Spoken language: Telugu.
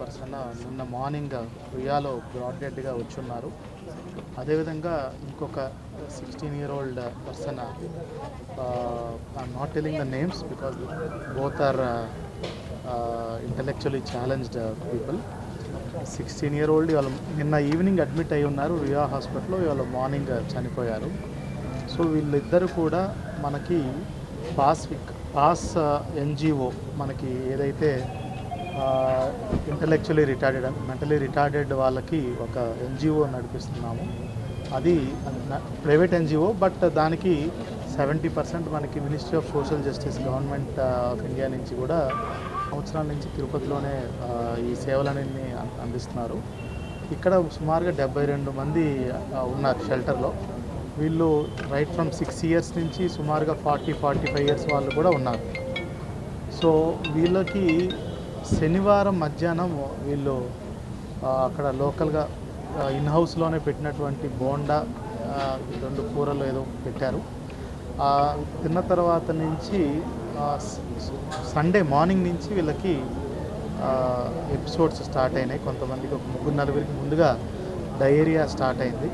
పర్సన్ నిన్న మార్నింగ్ రుయాలో బ్రాడ్ డెడ్గా వచ్చున్నారు. అదేవిధంగా ఇంకొక 16-year-old person, I'm not telling the names because both are intellectually challenged people. 16-year-old ఇవాళ నిన్న ఈవినింగ్ అడ్మిట్ అయి ఉన్నారు రుయా హాస్పిటల్లో, ఇవాళ మార్నింగ్ చనిపోయారు. సో వీళ్ళిద్దరు కూడా మనకి పాస్ ఎన్జిఓ మనకి ఏదైతే ఇంటలెక్చువల్లీ రిటార్డెడ్ మెంటలీ రిటార్డెడ్ వాళ్ళకి ఒక ఎన్జిఓ నడిపిస్తున్నాము. అది ప్రైవేట్ ఎన్జిఓ, బట్ దానికి 70% మనకి ministry of social justice government of India నుంచి కూడా సంవత్సరాల నుంచి తిరుపతిలోనే ఈ సేవలన్నీ అందిస్తున్నారు. ఇక్కడ సుమారుగా 72 మంది ఉన్నారు షెల్టర్లో. వీళ్ళు రైట్ ఫ్రమ్ 6 years నుంచి సుమారుగా 40-45 years వాళ్ళు కూడా ఉన్నారు. సో వీళ్ళకి శనివారం మధ్యాహ్నం వీళ్ళు అక్కడ లోకల్గా ఇన్ హౌస్లోనే పెట్టినటువంటి బోండా 2 కూరలు ఏదో పెట్టారు. తిన్న తర్వాత నుంచి సండే మార్నింగ్ నుంచి వీళ్ళకి ఎపిసోడ్స్ స్టార్ట్ అయినాయి. కొంతమందికి ఒక 3-4 ముందుగా డయేరియా స్టార్ట్ అయింది.